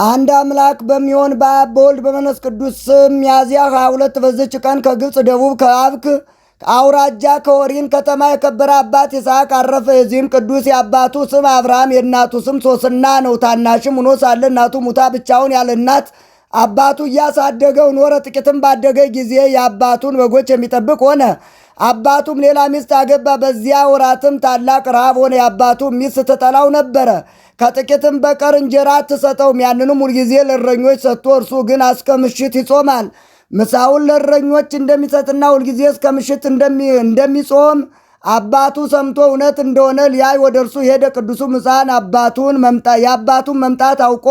አንድ አምላክ በሚሆን በአብ በወልድ በመንፈስ ቅዱስ ስም ሚያዝያ 22 በዚች ቀን ከግብፅ ደቡብ ከአብክ አውራጃ ከወሪን ከተማ የከበረ አባት ይስሐቅ አረፈ። የዚህም ቅዱስ የአባቱ ስም አብርሃም የእናቱ ስም ሶስና ነው። ታናሽም ሆኖ ሳለ እናቱ ሙታ ብቻውን ያለ እናት አባቱ እያሳደገው ኖረ። ጥቂትም ባደገ ጊዜ የአባቱን በጎች የሚጠብቅ ሆነ። አባቱም ሌላ ሚስት አገባ። በዚያ ወራትም ታላቅ ረሃብ ሆነ። የአባቱ ሚስት ትጠላው ነበረ፣ ከጥቂትም በቀር እንጀራ አትሰጠውም። ያንንም ሁልጊዜ ለእረኞች ሰጥቶ እርሱ ግን እስከ ምሽት ይጾማል። ምሳውን ለእረኞች እንደሚሰጥና ሁልጊዜ እስከ ምሽት እንደሚጾም አባቱ ሰምቶ እውነት እንደሆነ ሊያይ ወደ እርሱ ሄደ። ቅዱሱ ሕፃን የአባቱን መምጣት አውቆ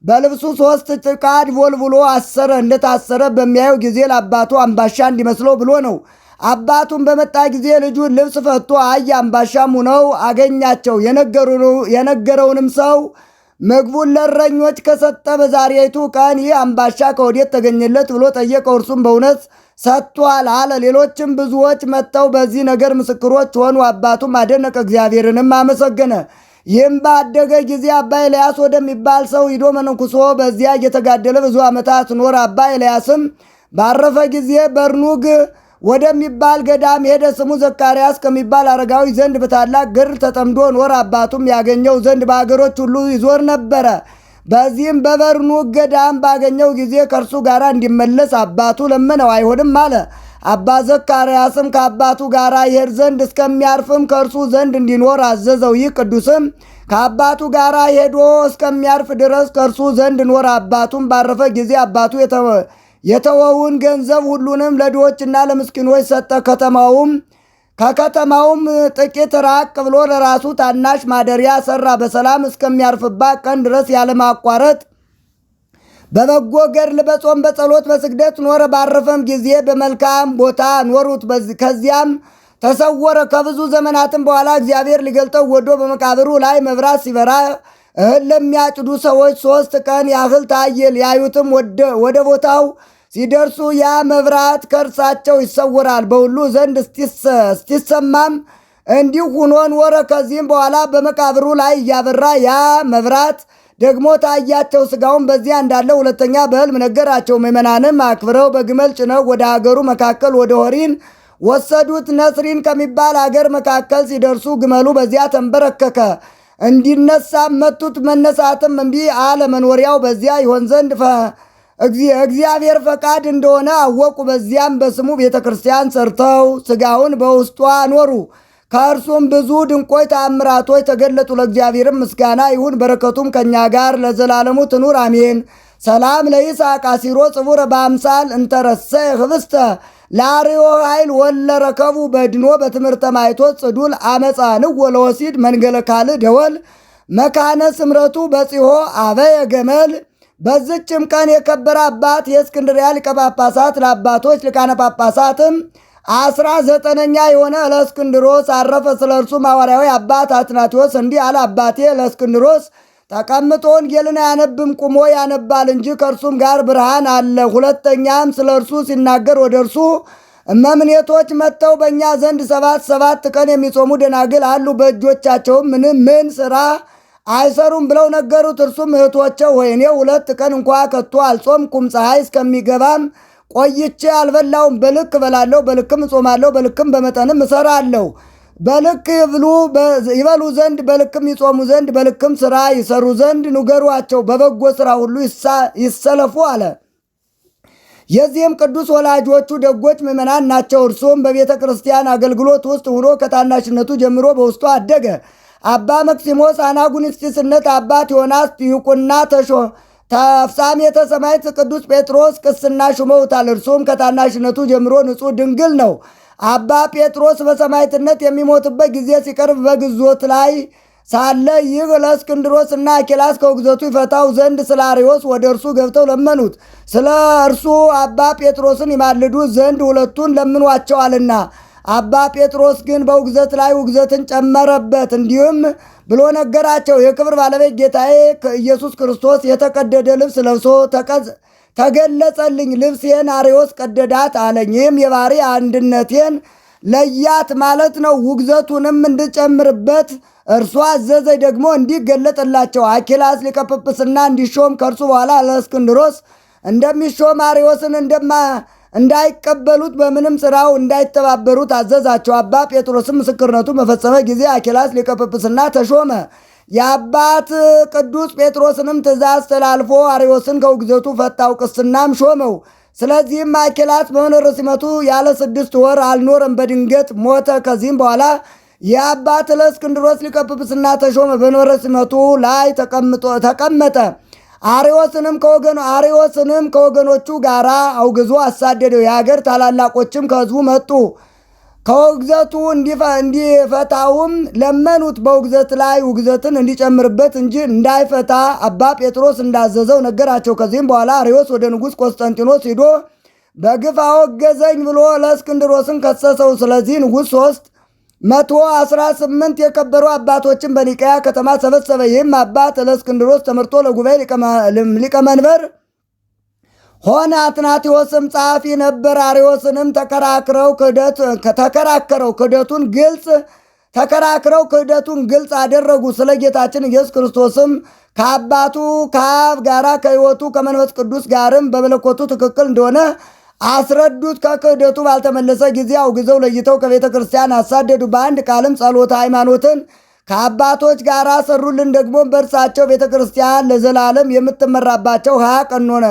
በልብሱ 3 ጭቃድ ቦልቡሎ አሰረ። እንደታሰረ በሚያየው ጊዜ ለአባቱ አምባሻ እንዲመስለው ብሎ ነው። አባቱን በመጣ ጊዜ ልጁን ልብስ ፈቶ አየ። አምባሻም ሆነው አገኛቸው። የነገረውንም ሰው ምግቡን ለእረኞች ከሰጠ በዛሬቱ ቀን ይህ አምባሻ ከወዴት ተገኘለት ብሎ ጠየቀው። እርሱም በእውነት ሰጥቷል አለ። ሌሎችም ብዙዎች መጥተው በዚህ ነገር ምስክሮች ሆኑ። አባቱም አደነቀ፣ እግዚአብሔርንም አመሰገነ። ይህም ባደገ ጊዜ አባ ኤልያስ ወደሚባል ሰው ሂዶ መንኩሶ በዚያ እየተጋደለ ብዙ ዓመታት ኖረ። አባ ኤልያስም ባረፈ ጊዜ በርኑግ ወደሚባል ገዳም ሄደ። ስሙ ዘካርያስ ከሚባል አረጋዊ ዘንድ በታላቅ ግርል ተጠምዶ ኖረ። አባቱም ያገኘው ዘንድ በአገሮች ሁሉ ይዞር ነበረ። በዚህም በበርኑግ ገዳም ባገኘው ጊዜ ከእርሱ ጋር እንዲመለስ አባቱ ለመነው፣ አይሆንም አለ። አባ ዘካርያስም ከአባቱ ጋር ይሄድ ዘንድ እስከሚያርፍም ከእርሱ ዘንድ እንዲኖር አዘዘው። ይህ ቅዱስም ከአባቱ ጋር ሄዶ እስከሚያርፍ ድረስ ከእርሱ ዘንድ ኖረ። አባቱም ባረፈ ጊዜ አባቱ የተወውን ገንዘብ ሁሉንም ለድሆችና ለምስኪኖች ሰጠ። ከከተማውም ጥቂት ራቅ ብሎ ለራሱ ታናሽ ማደሪያ ሰራ። በሰላም እስከሚያርፍባት ቀን ድረስ ያለማቋረጥ በበጎ ገድል በጾም በጸሎት በስግደት ኖረ። ባረፈም ጊዜ በመልካም ቦታ ኖሩት። ከዚያም ተሰወረ። ከብዙ ዘመናትም በኋላ እግዚአብሔር ሊገልጠው ወዶ በመቃብሩ ላይ መብራት ሲበራ እህል ለሚያጭዱ ሰዎች 3 ቀን ያህል ታየ። ሊያዩትም ወደ ቦታው ሲደርሱ ያ መብራት ከእርሳቸው ይሰወራል። በሁሉ ዘንድ እስቲሰማም እንዲሁ ሆኖ ኖረ። ከዚህም በኋላ በመቃብሩ ላይ እያበራ ያ መብራት ደግሞ ታያቸው። ሥጋውን በዚያ እንዳለ ሁለተኛ በሕልም ነገራቸው። ምዕመናንም አክብረው በግመል ጭነው ወደ አገሩ መካከል ወደ ሆሪን ወሰዱት። ነስሪን ከሚባል አገር መካከል ሲደርሱ ግመሉ በዚያ ተንበረከከ። እንዲነሳም መቱት። መነሳትም እምቢ አለ። መኖሪያው በዚያ ይሆን ዘንድ እግዚአብሔር ፈቃድ እንደሆነ አወቁ። በዚያም በስሙ ቤተ ክርስቲያን ሰርተው ሥጋውን በውስጧ አኖሩ። ከእርሱም ብዙ ድንቆች ተአምራቶች ተገለጡ። ለእግዚአብሔርም ምስጋና ይሁን፣ በረከቱም ከእኛ ጋር ለዘላለሙ ትኑር አሜን። ሰላም ለይስሐቅ አሲሮ ጽቡረ በአምሳል እንተረሰ ህብስተ ለአርዮ ኃይል ወለረከቡ በድኖ በትምህርተ ማይቶት ጽዱል አመፃ ንወ ለወሲድ መንገለ ካልእ ደወል መካነ ስምረቱ በጺሖ አበየ ገመል። በዝችም ቀን የከበረ አባት የእስክንድርያ ሊቀ ጳጳሳት ለአባቶች ሊቃነ ጳጳሳትም 19ኛ የሆነ ለእስክንድሮስ አረፈ። ስለ እርሱም ሐዋርያዊ አባት አትናቴዎስ እንዲህ አለ። አባቴ ለእስክንድሮስ ተቀምጦ ወንጌልን አያነብም፣ ቁሞ ያነባል እንጂ ከእርሱም ጋር ብርሃን አለ። ሁለተኛም ስለ እርሱ ሲናገር ወደ እርሱ እመምኔቶች መጥተው በእኛ ዘንድ 7 ቀን የሚጾሙ ደናግል አሉ፣ በእጆቻቸውም ምን ሥራ አይሰሩም ብለው ነገሩት። እርሱም እህቶቼ ሆይ እኔ 2 ቀን እንኳ ከቶ አልጾምኩም፣ ፀሐይ እስከሚገባም ቆይቼ አልበላውም። በልክ እበላለሁ፣ በልክም እጾማለሁ፣ በልክም በመጠንም እሰራለሁ። በልክ ይበሉ ዘንድ በልክም ይጾሙ ዘንድ በልክም ሥራ ይሰሩ ዘንድ ንገሯቸው፣ በበጎ ሥራ ሁሉ ይሰለፉ አለ። የዚህም ቅዱስ ወላጆቹ ደጎች ምዕመናን ናቸው። እርሱም በቤተ ክርስቲያን አገልግሎት ውስጥ ሆኖ ከታናሽነቱ ጀምሮ በውስጡ አደገ። አባ መክሲሞስ አናጉንስጢስነት፣ አባ ቴዎናስ ዲቁና ተፍጻሜተ ሰማዕት ቅዱስ ጴጥሮስ ቅስና ሹመውታል። እርሱም ከታናሽነቱ ጀምሮ ንጹሕ ድንግል ነው። አባ ጴጥሮስ በሰማዕትነት የሚሞትበት ጊዜ ሲቀርብ በግዞት ላይ ሳለ ይህ ለእስክንድሮስ እና አኪላስ ከውግዘቱ ይፈታው ዘንድ ስለ አርዮስ ወደ እርሱ ገብተው ለመኑት። ስለ እርሱ አባ ጴጥሮስን ይማልዱት ዘንድ ሁለቱን ለምኗቸዋልና። አባ ጴጥሮስ ግን በውግዘት ላይ ውግዘትን ጨመረበት። እንዲሁም ብሎ ነገራቸው። የክብር ባለቤት ጌታዬ ኢየሱስ ክርስቶስ የተቀደደ ልብስ ለብሶ ተገለጸልኝ። ልብሴን አርዮስ ቀደዳት አለኝ። ይህም የባሕርይ አንድነቴን ለያት ማለት ነው። ውግዘቱንም እንድጨምርበት እርሱ አዘዘ። ደግሞ እንዲገለጥላቸው አኪላስ ሊቀ ጵጵስና እንዲሾም ከእርሱ በኋላ ለእስክንድሮስ እንደሚሾም አርዮስን እንዳይቀበሉት በምንም ስራው እንዳይተባበሩት አዘዛቸው። አባ ጴጥሮስም ምስክርነቱ በፈጸመ ጊዜ አኪላስ ሊቀ ጵጵስና ተሾመ። የአባት ቅዱስ ጴጥሮስንም ትእዛዝ ተላልፎ አርዮስን ከውግዘቱ ፈታው፣ ቅስናም ሾመው። ስለዚህም አኪላስ በመንበረ ሲመቱ ያለ 6 ወር አልኖረም፣ በድንገት ሞተ። ከዚህም በኋላ የአባት ለእስክንድሮስ ሊቀ ጵጵስና ተሾመ፣ በመንበረ ሲመቱ ላይ ተቀመጠ። አርዮስንም ከወገኖቹ ጋር አውግዞ አሳደደው። የሀገር ታላላቆችም ከሕዝቡ መጡ፣ ከውግዘቱ እንዲፈታውም ለመኑት። በውግዘት ላይ ውግዘትን እንዲጨምርበት እንጂ እንዳይፈታ አባ ጴጥሮስ እንዳዘዘው ነገራቸው። ከዚህም በኋላ አርዮስ ወደ ንጉሥ ቆስጠንጢኖስ ሂዶ በግፍ አወገዘኝ ብሎ ለእስክንድሮስን ከሰሰው። ስለዚህ ንጉሥ 318 የከበሩ አባቶችን በኒቅያ ከተማ ሰበሰበ። ይህም አባት ለእስክንድሮስ ተመርጦ ለጉባኤ ሊቀመንበር ሆነ። አትናቴዎስም ጸሐፊ ነበር። አርዮስንም ተከራክረው ክህደቱን ግልጽ አደረጉ። ስለ ጌታችን ኢየሱስ ክርስቶስም ከአባቱ ከአብ ጋራ ከሕይወቱ ከመንፈስ ቅዱስ ጋርም በመለኮቱ ትክክል እንደሆነ አስረዱት። ከክህደቱ ባልተመለሰ ጊዜ አውግዘው ለይተው ከቤተ ክርስቲያን አሳደዱ። በአንድ ቃልም ጸሎተ ሃይማኖትን ከአባቶች ጋር ሰሩልን። ደግሞ በእርሳቸው ቤተ ክርስቲያን ለዘላለም የምትመራባቸው 20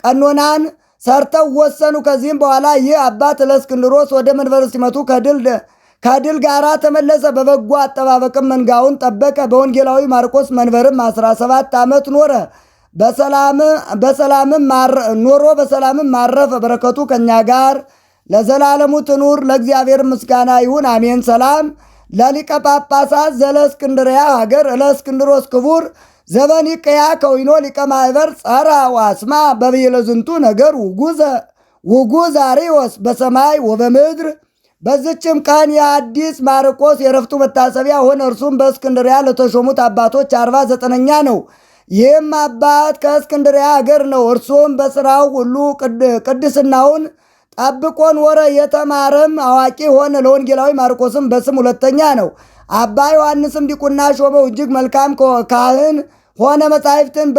ቀኖናን ሰርተው ወሰኑ። ከዚህም በኋላ ይህ አባት ለእስክንድሮስ ወደ መንበረ ሲመቱ ከድል ጋር ተመለሰ። በበጎ አጠባበቅም መንጋውን ጠበቀ። በወንጌላዊ ማርቆስ መንበርም 17 ዓመት ኖረ። በሰላምም ማረፈ። በረከቱ ከእኛ ጋር ለዘላለሙ ትኑር። ለእግዚአብሔር ምስጋና ይሁን፣ አሜን። ሰላም ለሊቀ ጳጳሳት ዘለእስክንድርያ ሀገር ለእስክንድሮስ ክቡር ዘበኒቅያ ከዊኖ ሊቀ ማኅበር ጸራ ዋስማ በብሔለ ዝንቱ ነገር ውጉዝ አርዮስ በሰማይ ወበምድር። በዝችም ቀን የአዲስ ማርቆስ የረፍቱ መታሰቢያ ሆነ። እርሱም በእስክንድርያ ለተሾሙት አባቶች 49ኛ ነው። ይህም አባት ከእስክንድርያ ሀገር ነው። እርሱም በሥራው ሁሉ ቅድስናውን ጠብቆ ኖረ። የተማረም አዋቂ ሆነ። ለወንጌላዊ ማርቆስም በስም 2ኛ ነው። አባ ዮሐንስም ዲቁና ሾመው። እጅግ መልካም ካህን ሆነ። መጻሕፍትን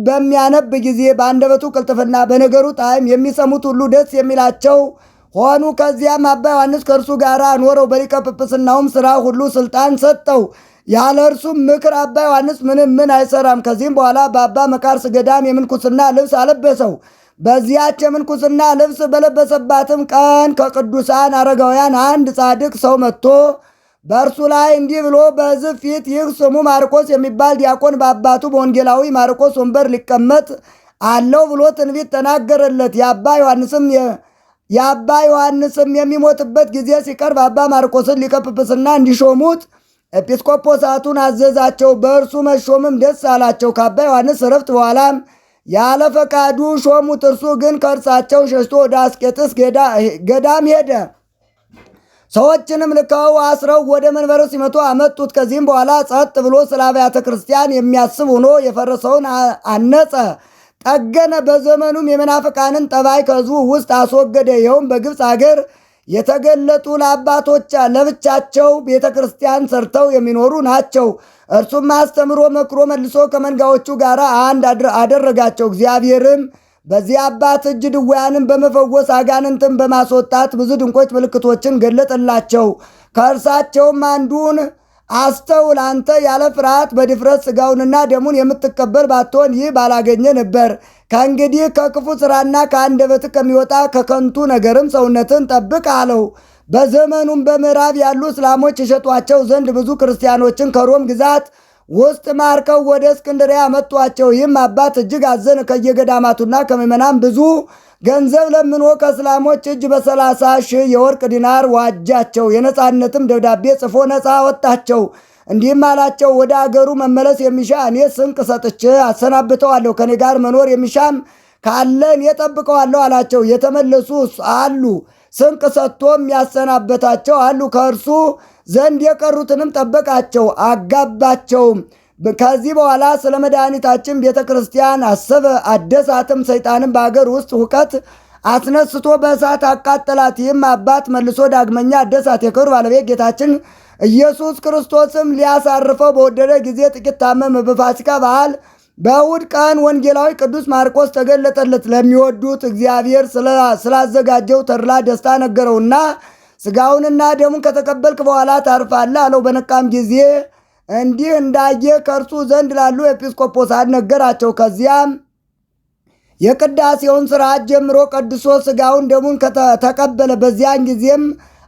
በሚያነብ ጊዜ በአንደበቱ ቅልጥፍና፣ በነገሩ ጣዕም የሚሰሙት ሁሉ ደስ የሚላቸው ሆኑ። ከዚያም አባ ዮሐንስ ከእርሱ ጋር አኖረው። በሊቀ ጵጵስናውም ሥራ ሁሉ ሥልጣን ሰጠው። ያለ እርሱም ምክር አባ ዮሐንስ ምን አይሰራም። ከዚህም በኋላ በአባ መቃርስ ገዳም የምንኩስና ልብስ አለበሰው። በዚያች የምንኩስና ልብስ በለበሰባትም ቀን ከቅዱሳን አረጋውያን አንድ ጻድቅ ሰው መጥቶ በእርሱ ላይ እንዲህ ብሎ በሕዝብ ፊት ይህ ስሙ ማርቆስ የሚባል ዲያቆን በአባቱ በወንጌላዊ ማርቆስ ወንበር ሊቀመጥ አለው ብሎ ትንቢት ተናገረለት። የአባ ዮሐንስም የሚሞትበት ጊዜ ሲቀርብ አባ ማርቆስን ሊቀ ጵጵስና እንዲሾሙት ኤጲስቆጶሳቱን አዘዛቸው። በእርሱ መሾምም ደስ አላቸው። ከአባ ዮሐንስ ዕረፍት በኋላም ያለ ፈቃዱ ሾሙት። እርሱ ግን ከእርሳቸው ሸሽቶ ወደ አስቄጥስ ገዳም ሄደ። ሰዎችንም ልከው አስረው ወደ መንበረ ሲመቱ አመጡት። ከዚህም በኋላ ጸጥ ብሎ ስለ አብያተ ክርስቲያን የሚያስብ ሆኖ የፈረሰውን አነጸ፣ ጠገነ። በዘመኑም የመናፍቃንን ጠባይ ከሕዝቡ ውስጥ አስወገደ። ይኸውም በግብፅ አገር የተገለጡ ለአባቶች ለብቻቸው ቤተ ክርስቲያን ሰርተው የሚኖሩ ናቸው። እርሱም አስተምሮ መክሮ መልሶ ከመንጋዎቹ ጋር አንድ አደረጋቸው። እግዚአብሔርም በዚህ አባት እጅ ድውያንን በመፈወስ አጋንንትን በማስወጣት ብዙ ድንቆች ምልክቶችን ገለጠላቸው። ከእርሳቸውም አንዱን አስተውል፣ አንተ ያለ ፍርሃት በድፍረት ሥጋውንና ደሙን የምትቀበል ባትሆን ይህ ባላገኘ ነበር። ከእንግዲህ ከክፉ ሥራና ከአንደበት ከሚወጣ ከከንቱ ነገርም ሰውነትን ጠብቅ አለው። በዘመኑም በምዕራብ ያሉ እስላሞች የሸጧቸው ዘንድ ብዙ ክርስቲያኖችን ከሮም ግዛት ውስጥ ማርከው ወደ እስክንድርያ መጧቸው። ይህም አባት እጅግ አዘነ። ከየገዳማቱና ከምዕመናን ብዙ ገንዘብ ለምኖ ከእስላሞች እጅ በ30,000 የወርቅ ዲናር ዋጃቸው። የነፃነትም ደብዳቤ ጽፎ ነፃ ወጣቸው። እንዲህም አላቸው፣ ወደ አገሩ መመለስ የሚሻ እኔ ስንቅ ሰጥቼ አሰናብተዋለሁ። ከኔ ጋር መኖር የሚሻም ካለ እኔ ጠብቀዋለሁ አላቸው። የተመለሱ አሉ፣ ስንቅ ሰጥቶም ያሰናበታቸው አሉ። ከእርሱ ዘንድ የቀሩትንም ጠበቃቸው፣ አጋባቸውም። ከዚህ በኋላ ስለ መድኃኒታችን ቤተ ክርስቲያን አሰበ፣ አደሳትም። ሰይጣንም በአገር ውስጥ ሁከት አስነስቶ በእሳት አቃጠላት። ይህም አባት መልሶ ዳግመኛ አደሳት። የክብር ባለቤት ጌታችን ኢየሱስ ክርስቶስም ሊያሳርፈው በወደደ ጊዜ ጥቂት ታመመ። በፋሲካ በዓል በእሑድ ቀን ወንጌላዊ ቅዱስ ማርቆስ ተገለጠለት። ለሚወዱት እግዚአብሔር ስላዘጋጀው ተድላ ደስታ ነገረውና ሥጋውንና ደሙን ከተቀበልክ በኋላ ታርፋለህ አለው። በነቃም ጊዜ እንዲህ እንዳየ ከእርሱ ዘንድ ላሉ ኤጲስቆጶሳት ነገራቸው። ከዚያም የቅዳሴውን ሥርዓት ጀምሮ ቀድሶ ሥጋውን ደሙን ተቀበለ። በዚያን ጊዜም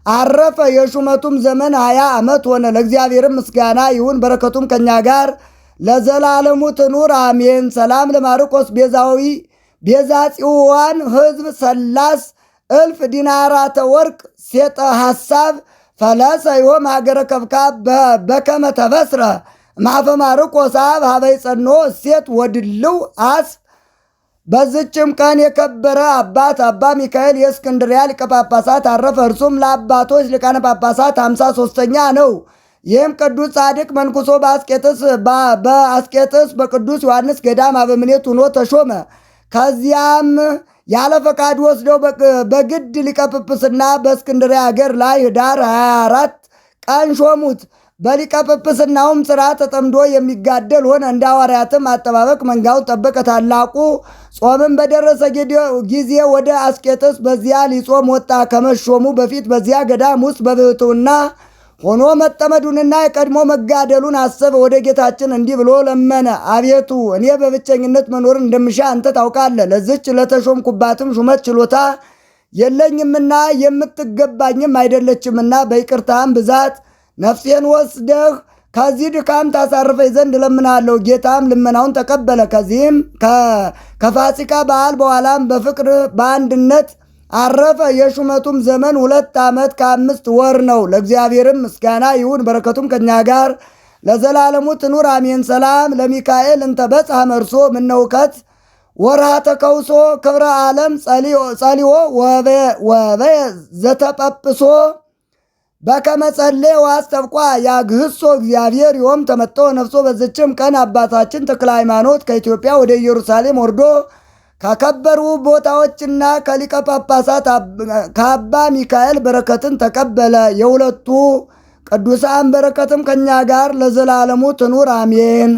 አረፈ። የሹመቱም ዘመን 20 ዓመት ሆነ። ለእግዚአብሔርም ምስጋና ይሁን፣ በረከቱም ከእኛ ጋር ለዘላለሙ ትኑር አሜን። ሰላም ለማርቆስ ቤዛ ጽዋን ሕዝብ 30,000 ዲናራተ ወርቅ ሴጠ ሐሳብ ፈለሰ ዮም ሀገረ ከብካብ በከመ ተበስረ ማፈ ማርቆስ አብ ሀበይ ጸኖ እሴት ወድልው አስ። በዝችም ቀን የከበረ አባት አባ ሚካኤል የእስክንድርያ ሊቀ ጳጳሳት አረፈ። እርሱም ለአባቶች ሊቃነ ጳጳሳት 53ኛ ነው። ይህም ቅዱስ ጻድቅ መንኩሶ በአስቄጥስ በቅዱስ ዮሐንስ ገዳም አበምኔት ሆኖ ተሾመ። ከዚያም ያለ ፈቃድ ወስደው በግድ ሊቀ ጵጵስና በእስክንድርያ ሀገር ላይ ኅዳር 24 ቀን ሾሙት። በሊቀ ጵጵስናውም ሥራ ተጠምዶ የሚጋደል ሆነ። እንደ ሐዋርያትም አጠባበቅ መንጋውን ጠበቀ። ታላቁ ጾምም በደረሰ ጊዜ ወደ አስቄጥስ በዚያ ሊጾም ወጣ። ከመሾሙ በፊት በዚያ ገዳም ውስጥ በብሕትውና ሆኖ መጠመዱንና የቀድሞ መጋደሉን አሰበ። ወደ ጌታችን እንዲህ ብሎ ለመነ። አቤቱ እኔ በብቸኝነት መኖርን እንደምሻ አንተ ታውቃለህ። ለዝች ለተሾምኩባትም ሹመት ችሎታ የለኝምና የምትገባኝም አይደለችምና በይቅርታም ብዛት ነፍሴን ወስደህ ከዚህ ድካም ታሳርፈኝ ዘንድ እለምናለሁ። ጌታም ልመናውን ተቀበለ። ከዚህም ከፋሲካ በዓል በኋላም በፍቅር በአንድነት አረፈ። የሹመቱም ዘመን 2 ዓመት ከ5 ወር ነው። ለእግዚአብሔርም ምስጋና ይሁን፣ በረከቱም ከኛ ጋር ለዘላለሙ ትኑር አሜን። ሰላም ለሚካኤል እንተ በጽሐ መርሶ ምነውከት ወርሃ ተከውሶ ክብረ ዓለም ጸሊዎ ወበየ ዘተጳጵሶ በከመ ጸለየ ወአስተብቋ ያግህሶ እግዚአብሔር ዮም ተመጠወ ነፍሶ። በዝችም ቀን አባታችን ተክለ ሃይማኖት ከኢትዮጵያ ወደ ኢየሩሳሌም ወርዶ ከከበሩ ቦታዎችና ከሊቀ ጳጳሳት ከአባ ሚካኤል በረከትን ተቀበለ። የሁለቱ ቅዱሳን በረከትም ከኛ ጋር ለዘላለሙ ትኑር አሜን።